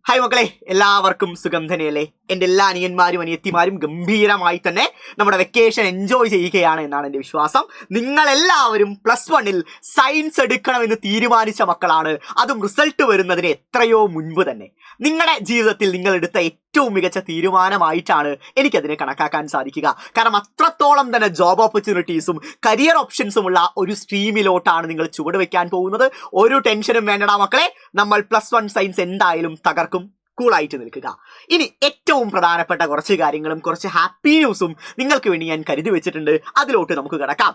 Hi മക്കളെ, എല്ലാവർക്കും സുഖം തന്നെയല്ലേ? എൻ്റെ എല്ലാ അനിയന്മാരും അനിയത്തിമാരും ഗംഭീരമായി തന്നെ നമ്മുടെ വെക്കേഷൻ എൻജോയ് ചെയ്യുകയാണ് എന്നാണ് എൻ്റെ വിശ്വാസം. നിങ്ങളെല്ലാവരും +1 സയൻസ് എടുക്കണമെന്ന് തീരുമാനിച്ച മക്കളാണ്. അതും റിസൾട്ട് വരുന്നതിന് എത്രയോ മുൻപ് തന്നെ. നിങ്ങളുടെ ജീവിതത്തിൽ നിങ്ങൾ എടുത്ത ഏറ്റവും മികച്ച തീരുമാനമായിട്ടാണ് എനിക്കതിനെ കണക്കാക്കാൻ സാധിക്കുക. കാരണം അത്രത്തോളം തന്നെ ജോബ് ഓപ്പർച്യൂണിറ്റീസും കരിയർ ഓപ്ഷൻസുമുള്ള ഒരു സ്ട്രീമിലോട്ടാണ് നിങ്ങൾ ചുവടുവെക്കാൻ പോകുന്നത്. ഒരു ടെൻഷനും വേണ്ടടാ മക്കളെ, നമ്മൾ +1 സയൻസ് എന്തായാലും തകർക്കും. കൂളായിട്ട് നിൽക്കുക. ഇനി ഏറ്റവും പ്രധാനപ്പെട്ട കുറച്ച് കാര്യങ്ങളും കുറച്ച് ഹാപ്പി ന്യൂസും നിങ്ങൾക്ക് വേണ്ടി ഞാൻ കരുതി വെച്ചിട്ടുണ്ട്. അതിലോട്ട് നമുക്ക് കിടക്കാം.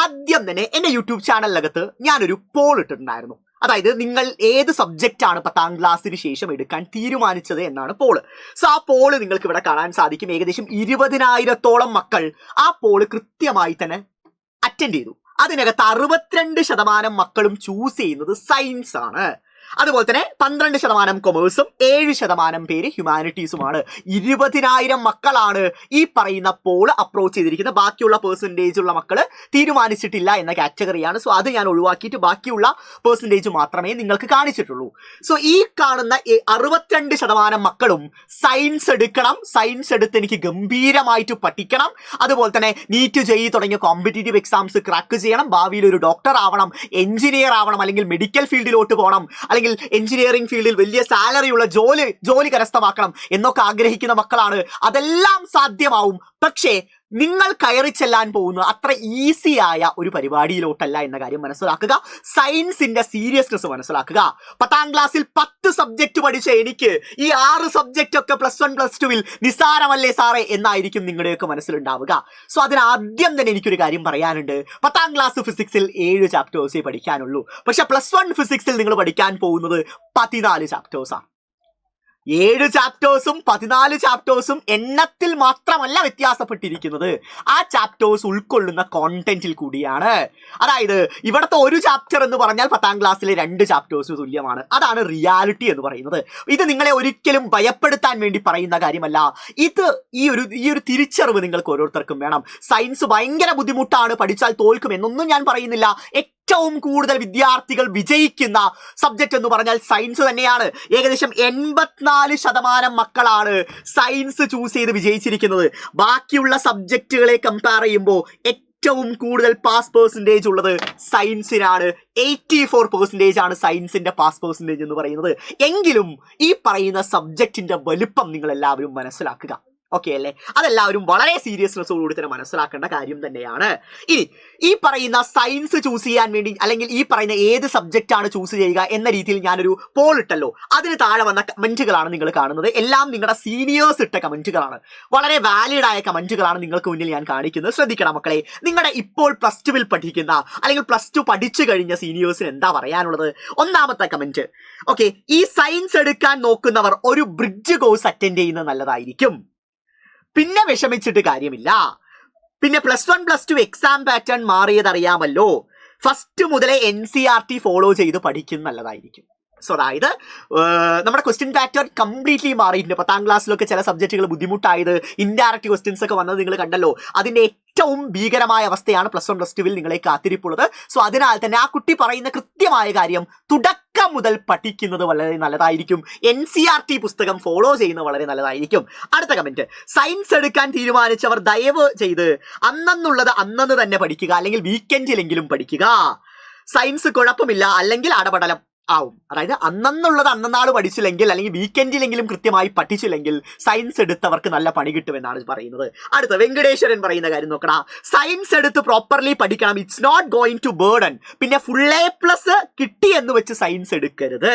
ആദ്യം തന്നെ എൻ്റെ യൂട്യൂബ് ചാനലിനകത്ത് ഞാനൊരു പോൾ ഇട്ടിട്ടുണ്ടായിരുന്നു. അതായത് നിങ്ങൾ ഏത് സബ്ജക്റ്റ് ആണ് 10ാം ക്ലാസ്സിന് ശേഷം എടുക്കാൻ തീരുമാനിച്ചത് എന്നാണ് പോള്. സോ ആ പോള് നിങ്ങൾക്ക് ഇവിടെ കാണാൻ സാധിക്കും. ഏകദേശം 20,000-ഓളം മക്കൾ ആ പോള് കൃത്യമായി തന്നെ അറ്റൻഡ് ചെയ്തു. അതിനകത്ത് 62% മക്കളും ചൂസ് ചെയ്യുന്നത് സയൻസ് ആണ്. അതുപോലെ തന്നെ 12% കൊമേഴ്സും 7% പേര് ഹ്യൂമാനിറ്റീസുമാണ്. 20,000 മക്കളാണ് ഈ പറയുന്ന പോള് അപ്രോച്ച് ചെയ്തിരിക്കുന്നത്. ബാക്കിയുള്ള പെർസെൻറ്റേജ് ഉള്ള മക്കള് തീരുമാനിച്ചിട്ടില്ല എന്ന കാറ്റഗറിയാണ്. സോ അത് ഞാൻ ഒഴിവാക്കിയിട്ട് ബാക്കിയുള്ള പെർസെൻറ്റേജ് മാത്രമേ നിങ്ങൾക്ക് കാണിച്ചിട്ടുള്ളൂ. സോ ഈ കാണുന്ന 62% മക്കളും സയൻസ് എടുക്കണം, സയൻസ് എടുത്ത് എനിക്ക് ഗംഭീരമായിട്ട് പഠിക്കണം, അതുപോലെ തന്നെ നീറ്റ് ജെഇ തുടങ്ങിയ കോമ്പറ്റേറ്റീവ് എക്സാംസ് ക്രാക്ക് ചെയ്യണം, ഭാവിയിൽ ഒരു ഡോക്ടർ ആവണം, എഞ്ചിനീയർ ആവണം, അല്ലെങ്കിൽ മെഡിക്കൽ ഫീൽഡിലോട്ട് പോകണം, അല്ലെങ്കിൽ എഞ്ചിനീയറിംഗ് ഫീൽഡിൽ വലിയ സാലറിയുള്ള ജോലി കരസ്ഥമാക്കണം എന്നൊക്കെ ആഗ്രഹിക്കുന്ന മക്കളാണ്. അതെല്ലാം സാധ്യമാവും. പക്ഷേ നിങ്ങൾ കയറി ചെല്ലാൻ പോകുന്നത് അത്ര ഈസി ആയ ഒരു പരിപാടിയിലോട്ടല്ല എന്ന കാര്യം മനസ്സിലാക്കുക. സയൻസിന്റെ സീരിയസ്നെസ് മനസ്സിലാക്കുക. 10ാം ക്ലാസ്സിൽ 10 സബ്ജക്ട് പഠിച്ച എനിക്ക് ഈ 6 സബ്ജക്റ്റ് ഒക്കെ +1 +2 നിസ്സാരമല്ലേ സാറേ എന്നായിരിക്കും നിങ്ങളുടെയൊക്കെ മനസ്സിലുണ്ടാവുക. സോ അതിനാദ്യം തന്നെ എനിക്കൊരു കാര്യം പറയാനുണ്ട്. 10ാം ക്ലാസ് ഫിസിക്സിൽ 7 ചാപ്റ്റേഴ്സേ പഠിക്കാനുള്ളൂ. പക്ഷെ +1 ഫിസിക്സിൽ നിങ്ങൾ പഠിക്കാൻ പോകുന്നത് 14 ചാപ്റ്റേഴ്സാണ്. 7 ചാപ്റ്റേഴ്സും 14 ചാപ്റ്റേഴ്സും എണ്ണത്തിൽ മാത്രമല്ല വ്യത്യാസപ്പെട്ടിരിക്കുന്നത്, ആ ചാപ്റ്റേഴ്സ് ഉൾക്കൊള്ളുന്ന കോണ്ടന്റിൽ കൂടിയാണ്. അതായത് ഇവിടുത്തെ ഒരു ചാപ്റ്റർ എന്ന് പറഞ്ഞാൽ 10ാം ക്ലാസ്സിലെ 2 ചാപ്റ്റേഴ്സ് തുല്യമാണ്. അതാണ് റിയാലിറ്റി എന്ന് പറയുന്നത്. ഇത് നിങ്ങളെ ഒരിക്കലും ഭയപ്പെടുത്താൻ വേണ്ടി പറയുന്ന കാര്യമല്ല. ഇത് ഈ ഒരു തിരിച്ചറിവ് നിങ്ങൾക്ക് ഓരോരുത്തർക്കും വേണം. സയൻസ് ഭയങ്കര ബുദ്ധിമുട്ടാണ്, പഠിച്ചാൽ തോൽക്കും എന്നൊന്നും ഞാൻ പറയുന്നില്ല. ഏറ്റവും കൂടുതൽ വിദ്യാർത്ഥികൾ വിജയിക്കുന്ന സബ്ജക്റ്റ് എന്ന് പറഞ്ഞാൽ സയൻസ് തന്നെയാണ്. ഏകദേശം 84% മക്കളാണ് സയൻസ് ചൂസ് ചെയ്ത് വിജയിച്ചിരിക്കുന്നത്. ബാക്കിയുള്ള സബ്ജക്റ്റുകളെ കമ്പയർ ചെയ്യുമ്പോൾ ഏറ്റവും കൂടുതൽ പാസ് പെർസെൻറ്റേജ് ഉള്ളത് സയൻസിനാണ്. 84% ആണ് സയൻസിന്റെ പാസ് പെർസെൻറ്റേജ് എന്ന് പറയുന്നത്. എങ്കിലും ഈ പറയുന്ന സബ്ജക്റ്റിന്റെ വലുപ്പം നിങ്ങൾ എല്ലാവരും മനസ്സിലാക്കുക. ഓക്കെ അല്ലേ? അതെല്ലാവരും വളരെ സീരിയസ്നെസ്സോടുകൂടി തന്നെ മനസ്സിലാക്കേണ്ട കാര്യം തന്നെയാണ്. ഇനി ഈ പറയുന്ന സയൻസ് ചൂസ് ചെയ്യാൻ വേണ്ടി, അല്ലെങ്കിൽ ഈ പറയുന്ന ഏത് സബ്ജക്റ്റ് ആണ് ചൂസ് ചെയ്യുക എന്ന രീതിയിൽ ഞാനൊരു പോൾ ഇട്ടല്ലോ. അതിന് താഴെ വന്ന കമന്റുകളാണ് നിങ്ങൾ കാണുന്നത്. എല്ലാം നിങ്ങളുടെ സീനിയേഴ്സ് ഇട്ട കമന്റുകളാണ്. വളരെ വാലിഡ് ആയ കമന്റുകളാണ് നിങ്ങൾക്ക് മുന്നിൽ ഞാൻ കാണിക്കുന്നത്. ശ്രദ്ധിക്കണം മക്കളെ, നിങ്ങളുടെ ഇപ്പോൾ +2 പഠിക്കുന്ന അല്ലെങ്കിൽ +2 പഠിച്ചു കഴിഞ്ഞ സീനിയേഴ്സിന് എന്താ പറയാനുള്ളത്? ഒന്നാമത്തെ കമന്റ്, ഓക്കെ, ഈ സയൻസ് എടുക്കാൻ നോക്കുന്നവർ ഒരു ബ്രിഡ്ജ് കോഴ്സ് അറ്റൻഡ് ചെയ്യുന്നത് നല്ലതായിരിക്കും. പിന്നെ വിഷമിച്ചിട്ട് കാര്യമില്ല. പിന്നെ +1 +2 എക്സാം പാറ്റേൺ മാറിയത് അറിയാമല്ലോ. ഫസ്റ്റ് മുതലേ NCERT ഫോളോ ചെയ്ത് പഠിക്കുന്നത് നല്ലതായിരിക്കും. സോ അതായത് നമ്മുടെ ക്വസ്റ്റ്യൻ പാറ്റേൺ കംപ്ലീറ്റ്ലി മാറിയിട്ടുണ്ട്. 10ാം ക്ലാസ്സിലൊക്കെ ചില സബ്ജക്റ്റുകൾ ബുദ്ധിമുട്ടായത്, ഇൻഡയറക്റ്റ് ക്വസ്റ്റ്യൻസ് ഒക്കെ വന്നത് നിങ്ങൾ കണ്ടല്ലോ. അതിന്റെ ഏറ്റവും ഭീകരമായ അവസ്ഥയാണ് +1 +2 നിങ്ങളെ കാത്തിരിപ്പുള്ളത്. സോ അതിനാൽ തന്നെ ആ കുട്ടി പറയുന്ന കൃത്യമായ കാര്യം തുടക്കം മുതൽ പഠിക്കുന്നത് വളരെ നല്ലതായിരിക്കും. NCERT പുസ്തകം ഫോളോ ചെയ്യുന്നത് വളരെ നല്ലതായിരിക്കും. അടുത്ത കമന്റ്, സയൻസ് എടുക്കാൻ തീരുമാനിച്ചവർ ദയവ് ചെയ്ത് അന്നുള്ളത് അന്നു തന്നെ പഠിക്കുക, അല്ലെങ്കിൽ വീക്കെൻഡിലെങ്കിലും പഠിക്കുക. സയൻസ് കുഴപ്പമില്ല, അല്ലെങ്കിൽ അടപടലം ആവും. അതായത് അന്നുള്ളത് അന്നാൾ പഠിച്ചില്ലെങ്കിൽ, അല്ലെങ്കിൽ വീക്കെൻഡിലെങ്കിലും കൃത്യമായി പഠിച്ചില്ലെങ്കിൽ സയൻസ് എടുത്തവർക്ക് നല്ല പണി കിട്ടുമെന്നാണ് പറയുന്നത്. അടുത്ത വെങ്കടേശ്വരൻ പറയുന്ന കാര്യം നോക്കടാ, സയൻസ് എടുത്ത് പ്രോപ്പർലി പഠിക്കണം, it's not going to burden. പിന്നെ full A+ കിട്ടി എന്ന് വെച്ച് സയൻസ് എടുക്കരുത്.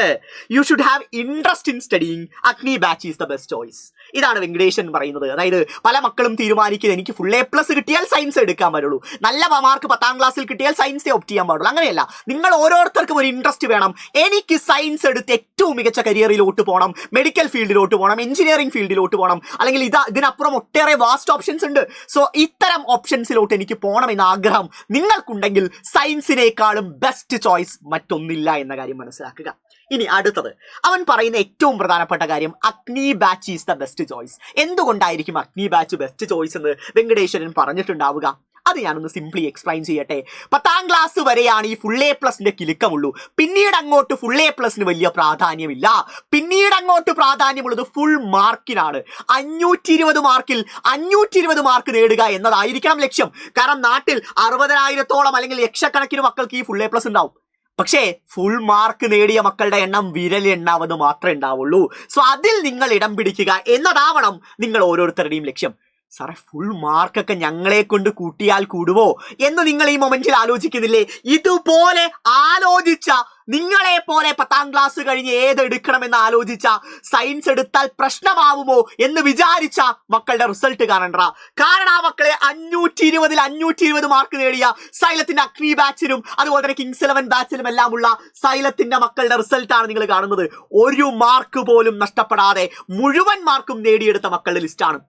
You should have interest in studying. Agni batch is the best choice. ഇതാണ് വെങ്കടേശൻ പറയുന്നത്. അതായത് പല മക്കളും തീരുമാനിക്കുന്നത് എനിക്ക് full A+ കിട്ടിയാൽ സയൻസ് എടുക്കാൻ പറ്റുള്ളൂ, നല്ല മാർക്ക് 10ാം ക്ലാസ്സിൽ കിട്ടിയാൽ സയൻസേ ഓപ്റ്റ് ചെയ്യാൻ പാടുള്ളൂ. അങ്ങനെയല്ല, നിങ്ങൾ ഓരോരുത്തർക്കും ഒരു ഇൻട്രസ്റ്റ് വേണം. എനിക്ക് സയൻസ് എടുത്ത് ഏറ്റവും മികച്ച കരിയറിലോട്ട് പോകണം, മെഡിക്കൽ ഫീൽഡിലോട്ട് പോകണം, എഞ്ചിനീയറിംഗ് ഫീൽഡിലോട്ട് പോകണം, അല്ലെങ്കിൽ ഇതിനപ്പുറം ഒട്ടേറെ വാസ്റ്റ് ഓപ്ഷൻസ് ഉണ്ട്. സോ ഇത്തരം ഓപ്ഷൻസിലോട്ട് എനിക്ക് പോകണം എന്ന ആഗ്രഹം നിങ്ങൾക്കുണ്ടെങ്കിൽ സയൻസിനേക്കാളും ബെസ്റ്റ് ചോയ്സ് മറ്റൊന്നില്ല എന്ന കാര്യം മനസ്സിലാക്കുക. ഇനി അടുത്തത് അവൻ പറയുന്ന ഏറ്റവും പ്രധാനപ്പെട്ട കാര്യം അഗ്നി batch is the best choice. എന്തുകൊണ്ടായിരിക്കും അഗ്നി ബാച്ച് ബെസ്റ്റ് ചോയ്സ് എന്ന് വെങ്കടേശ്വരൻ പറഞ്ഞിട്ടുണ്ടാവുക? അത് ഞാനൊന്ന് സിംപ്ലി എക്സ്പ്ലെയിൻ ചെയ്യട്ടെ. 10ാം ക്ലാസ് വരെയാണ് ഈ ഫുൾ എ പ്ലസിന്റെ കിലുക്കമുള്ളൂ. പിന്നീട് അങ്ങോട്ട് ഫുൾ എ പ്ലസിന് വലിയ പ്രാധാന്യമില്ല. പിന്നീട് അങ്ങോട്ട് പ്രാധാന്യമുള്ളത് ഫുൾ മാർക്കിനാണ്. 520 മാർക്കിൽ 520 മാർക്ക് നേടുക എന്നതായിരിക്കണം ലക്ഷ്യം. കാരണം നാട്ടിൽ 60,000-ഓളം അല്ലെങ്കിൽ ലക്ഷക്കണക്കിന് മക്കൾക്ക് ഈ ഫുൾ എ പ്ലസ് ഉണ്ടാവും. പക്ഷേ ഫുൾ മാർക്ക് നേടിയ മക്കളുടെ എണ്ണം വിരലെണ്ണാവുന്നത് മാത്രമേ ഉണ്ടാവുള്ളൂ. സോ അതിൽ നിങ്ങൾ ഇടം പിടിക്കുക എന്നതാവണം നിങ്ങൾ ഓരോരുത്തരുടെയും ലക്ഷ്യം. സാറേ, ഫുൾ മാർക്കൊക്കെ ഞങ്ങളെ കൊണ്ട് കൂട്ടിയാൽ കൂടുവോ എന്ന് നിങ്ങൾ ഈ മൊമെന്റിൽ ആലോചിക്കുന്നില്ലേ? ഇതുപോലെ ആലോചിച്ച, നിങ്ങളെ പോലെ 10ാം ക്ലാസ് കഴിഞ്ഞ് ഏതെടുക്കണമെന്ന് ആലോചിച്ച, സയൻസ് എടുത്താൽ പ്രശ്നമാവുമോ എന്ന് വിചാരിച്ച മക്കളുടെ റിസൾട്ട് കാണണ്ട. കാരണം ആ മക്കളെ 520-ൽ 520 മാർക്ക് നേടിയ സൈലത്തിന്റെ അഗ്നി ബാച്ചിലും അതുപോലെ തന്നെ കിങ്സ് 11 ബാച്ചിലും എല്ലാം ഉള്ള സൈലത്തിന്റെ മക്കളുടെ റിസൾട്ടാണ് നിങ്ങൾ കാണുന്നത്. ഒരു മാർക്ക് പോലും നഷ്ടപ്പെടാതെ മുഴുവൻ മാർക്കും നേടിയെടുത്ത മക്കളുടെ ലിസ്റ്റാണ്.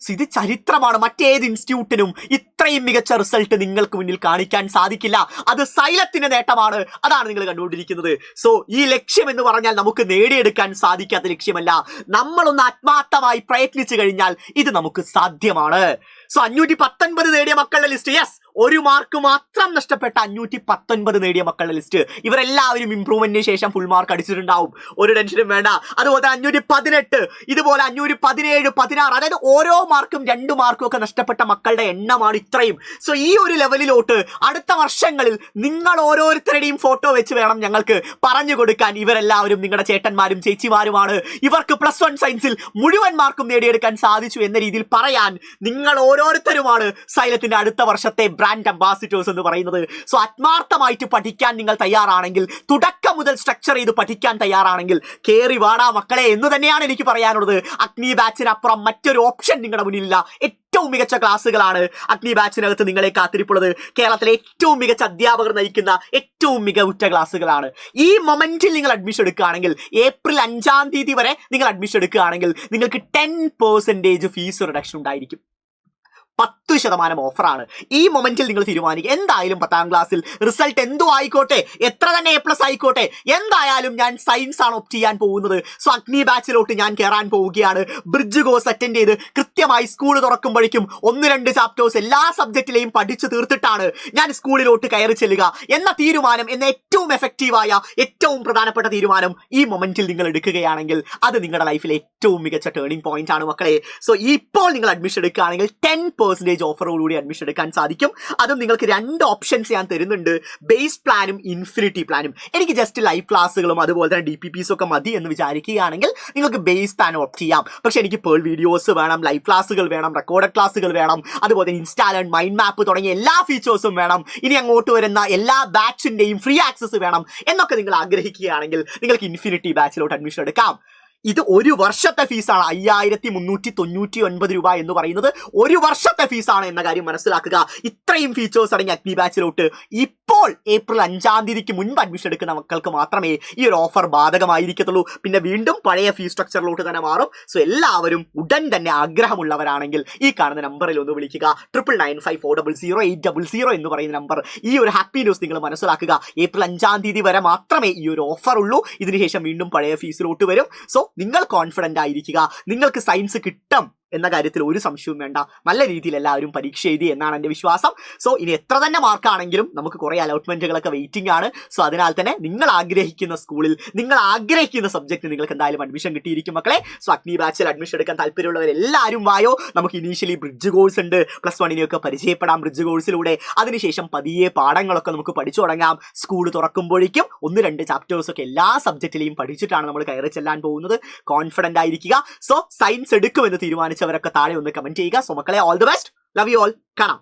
ഇത് ചരിത്രമാണ്. മറ്റേത് ഇൻസ്റ്റിറ്റ്യൂട്ടിനും ഇത്രയും മികച്ച റിസൾട്ട് നിങ്ങൾക്ക് മുന്നിൽ കാണിക്കാൻ സാധിക്കില്ല. അത് സൈലത്തിന്റെ നേട്ടമാണ്. അതാണ് നിങ്ങൾ കണ്ടുകൊണ്ടിരിക്കുന്നത്. സോ ഈ ലക്ഷ്യം എന്ന് പറഞ്ഞാൽ നമുക്ക് നേടിയെടുക്കാൻ സാധിക്കാത്ത ലക്ഷ്യമല്ല. നമ്മളൊന്ന് ആത്മാർത്ഥമായി പ്രയത്നിച്ചു കഴിഞ്ഞാൽ ഇത് നമുക്ക് സാധ്യമാണ്. സോ 519 നേടിയ മക്കളുടെ ലിസ്റ്റ്, യെസ്, ഒരു മാർക്ക് മാത്രം നഷ്ടപ്പെട്ട 519 നേടിയ മക്കളുടെ ലിസ്റ്റ്. ഇവരെല്ലാവരും ഇംപ്രൂവ്മെന്റിന് ശേഷം ഫുൾ മാർക്ക് അടിച്ചിട്ടുണ്ടാവും. ഒരു ടെൻഷനും വേണ്ട. അതുപോലെ 518, ഇതുപോലെ 517, 16, അതായത് ഓരോ മാർക്കും 2 മാർക്കും ഒക്കെ നഷ്ടപ്പെട്ട മക്കളുടെ എണ്ണമാണ് ഇത്രയും. സോ ഈ ഒരു ലെവലിലോട്ട് അടുത്ത വർഷങ്ങളിൽ നിങ്ങൾ ഓരോരുത്തരുടെയും ഫോട്ടോ വെച്ച് വേണം ഞങ്ങൾക്ക് പറഞ്ഞു കൊടുക്കാൻ. ഇവരെല്ലാവരും നിങ്ങളുടെ ചേട്ടന്മാരും ചേച്ചിമാരുമാണ്. ഇവർക്ക് +1 സയൻസിൽ മുഴുവൻ മാർക്കും നേടിയെടുക്കാൻ സാധിച്ചു എന്ന രീതിയിൽ പറയാൻ നിങ്ങൾ ഓരോരുത്തരുമാണ് സൈലത്തിന്റെ അടുത്ത വർഷത്തെ ബ്രാൻഡ് അംബാസിഡേഴ്സ് എന്ന് പറയുന്നത്. സോ ആത്മാർത്ഥമായിട്ട് പഠിക്കാൻ നിങ്ങൾ തയ്യാറാണെങ്കിൽ, തുടക്കം മുതൽ സ്ട്രക്ചർ ചെയ്ത് പഠിക്കാൻ തയ്യാറാണെങ്കിൽ കേറി വാടാ മക്കളെ എന്ന് തന്നെയാണ് എനിക്ക് പറയാനുള്ളത്. അഗ്നി ബാച്ചിനപ്പുറം മറ്റൊരു ഓപ്ഷൻ നിങ്ങളുടെ മുന്നിലില്ല. ഏറ്റവും മികച്ച ക്ലാസ്സുകളാണ് അഗ്നി ബാച്ചിനകത്ത് നിങ്ങളെ കാത്തിരിപ്പുള്ളത്. കേരളത്തിലെ ഏറ്റവും മികച്ച അധ്യാപകർ നയിക്കുന്ന ഏറ്റവും മികവുറ്റ ക്ലാസ്സുകളാണ്. ഈ മൊമെന്റിൽ നിങ്ങൾ അഡ്മിഷൻ എടുക്കുകയാണെങ്കിൽ, ഏപ്രിൽ 5-ാം തീയതി വരെ നിങ്ങൾ അഡ്മിഷൻ എടുക്കുകയാണെങ്കിൽ നിങ്ങൾക്ക് 10% ഫീസ് റിഡക്ഷൻ ഉണ്ടായിരിക്കും. 10% ഓഫറാണ്. ഈ മൊമെന്റിൽ നിങ്ങൾ തീരുമാനിക്കുക. എന്തായാലും 10ാം ക്ലാസ്സിൽ റിസൾട്ട് എന്തോ ആയിക്കോട്ടെ, എത്ര തന്നെ A+ ആയിക്കോട്ടെ, എന്തായാലും ഞാൻ സയൻസ് ആണ് ഓപ്റ്റ് ചെയ്യാൻ പോകുന്നത്. സോ അഗ്നി ബാച്ചിലോട്ട് ഞാൻ കയറാൻ പോവുകയാണ്. ബ്രിഡ്ജ് കോഴ്സ് അറ്റൻഡ് ചെയ്ത് കൃത്യമായി സ്കൂൾ തുറക്കുമ്പോഴേക്കും 1-2 ചാപ്റ്റേഴ്സ് എല്ലാ സബ്ജക്റ്റിലെയും പഠിച്ചു തീർത്തിട്ടാണ് ഞാൻ സ്കൂളിലോട്ട് കയറി ചെല്ലുക എന്ന തീരുമാനം, എന്ന ഏറ്റവും എഫക്റ്റീവായ ഏറ്റവും പ്രധാനപ്പെട്ട തീരുമാനം ഈ മൊമെന്റിൽ നിങ്ങൾ എടുക്കുകയാണെങ്കിൽ അത് നിങ്ങളുടെ ലൈഫിലെ ഏറ്റവും മികച്ച ടേണിംഗ് പോയിന്റ് ആണ് മക്കളെ. സോ ഇപ്പോൾ നിങ്ങൾ അഡ്മിഷൻ എടുക്കുകയാണെങ്കിൽ 10% ഓഫറോടുകൂടി അഡ്മിഷൻ എടുക്കാൻ സാധിക്കും. അതും നിങ്ങൾക്ക് 2 ഓപ്ഷൻസ് ഞാൻ തരുന്നുണ്ട്, ബേസ് പ്ലാനും ഇൻഫിനിറ്റി പ്ലാനും. എനിക്ക് ജസ്റ്റ് ലൈവ് ക്ലാസ്സുകളും അതുപോലെ തന്നെ DPPs ഒക്കെ മതി എന്ന് വിചാരിക്കുകയാണെങ്കിൽ നിങ്ങൾക്ക് ബേസ് പ്ലാൻ ഓപ്റ്റ് ചെയ്യാം. പക്ഷെ എനിക്ക് പേൾ വീഡിയോസ് വേണം, ലൈവ് ക്ലാസ്സുകൾ വേണം, റെക്കോർഡഡ് ക്ലാസ്സുകൾ വേണം, അതുപോലെ ഇൻസ്റ്റാൾ ആൻഡ് മൈൻഡ് മാപ്പ് തുടങ്ങിയ എല്ലാ ഫീച്ചേഴ്സും വേണം, ഇനി അങ്ങോട്ട് വരുന്ന എല്ലാ ബാച്ചിന്റെയും ഫ്രീ ആക്സസ് വേണം എന്നൊക്കെ നിങ്ങൾ ആഗ്രഹിക്കുകയാണെങ്കിൽ നിങ്ങൾക്ക് ഇൻഫിനിറ്റി ബാച്ചിലോട്ട് അഡ്മിഷൻ എടുക്കാം. ഇത് ഒരു വർഷത്തെ ഫീസാണ്. 5399 രൂപ എന്ന് പറയുന്നത് ഒരു വർഷത്തെ ഫീസാണ് എന്ന കാര്യം മനസ്സിലാക്കുക. ഇത്രയും ഫീച്ചേഴ്സ് അടങ്ങിയ അഗ്നി ബാച്ചിലോട്ട് ഇപ്പോൾ ഏപ്രിൽ 5-ാം തീയതിക്ക് മുൻപ് അഡ്മിഷൻ എടുക്കുന്ന മക്കൾക്ക് മാത്രമേ ഈ ഒരു ഓഫർ ബാധകമായിരിക്കത്തുള്ളൂ. പിന്നെ വീണ്ടും പഴയ ഫീസ് സ്ട്രക്ചറിലോട്ട് തന്നെ മാറും. സോ എല്ലാവരും ഉടൻ തന്നെ ആഗ്രഹമുള്ളവരാണെങ്കിൽ ഈ കാണുന്ന നമ്പറിൽ ഒന്ന് വിളിക്കുക. 9995400800 എന്ന് പറയുന്ന നമ്പർ. ഈ ഒരു ഹാപ്പി ന്യൂസ് നിങ്ങൾ മനസ്സിലാക്കുക. ഏപ്രിൽ 5-ാം തീയതി വരെ മാത്രമേ ഈ ഒരു ഓഫർ ഉള്ളൂ. ഇതിനുശേഷം വീണ്ടും പഴയ ഫീസിലോട്ട് വരും. സോ നിങ്ങൾ കോൺഫിഡന്റ് ആയിരിക്കുക. നിങ്ങൾക്ക് സയൻസ് കിട്ടും എന്ന കാര്യത്തിൽ ഒരു സംശയവും വേണ്ട. നല്ല രീതിയിൽ എല്ലാവരും പരീക്ഷ എഴുതി എന്നാണ് എൻ്റെ വിശ്വാസം. സോ ഇനി എത്ര തന്നെ മാർക്കാണെങ്കിലും നമുക്ക് കുറേ അലോട്ട്മെന്റുകളൊക്കെ വെയിറ്റിംഗ് ആണ്. സോ അതിനാൽ തന്നെ നിങ്ങൾ ആഗ്രഹിക്കുന്ന സ്കൂളിൽ, നിങ്ങൾ ആഗ്രഹിക്കുന്ന സബ്ജക്റ്റ് നിങ്ങൾക്ക് എന്തായാലും അഡ്മിഷൻ കിട്ടിയിരിക്കും മക്കളെ. സോ അഗ്നി ബാച്ചിൽ അഡ്മിഷൻ എടുക്കാൻ താല്പര്യമുള്ളവരെല്ലാവരും വായോ. നമുക്ക് ഇനീഷ്യലി ബ്രിഡ്ജ് കോഴ്സ് ഉണ്ട്, +1 പരിചയപ്പെടാം ബ്രിഡ്ജ് കോഴ്സിലൂടെ. അതിനുശേഷം പതിയെ പാഠങ്ങളൊക്കെ നമുക്ക് പഠിച്ചു തുടങ്ങാം. സ്കൂൾ തുറക്കുമ്പോഴേക്കും 1-2 ചാപ്റ്റേഴ്സ് ഒക്കെ എല്ലാ സബ്ജക്റ്റിലെയും പഠിച്ചിട്ടാണ് നമ്മൾ കയറി ചെല്ലാൻ പോകുന്നത്. കോൺഫിഡന്റ് ആയിരിക്കുക. സോ സയൻസ് എടുക്കുമെന്ന് തീരുമാനിച്ചവരൊക്കെ താഴെ ഒന്ന് കമന്റ് ചെയ്യുക. സോ മക്കളെ, all the best, love you all, കാണാം.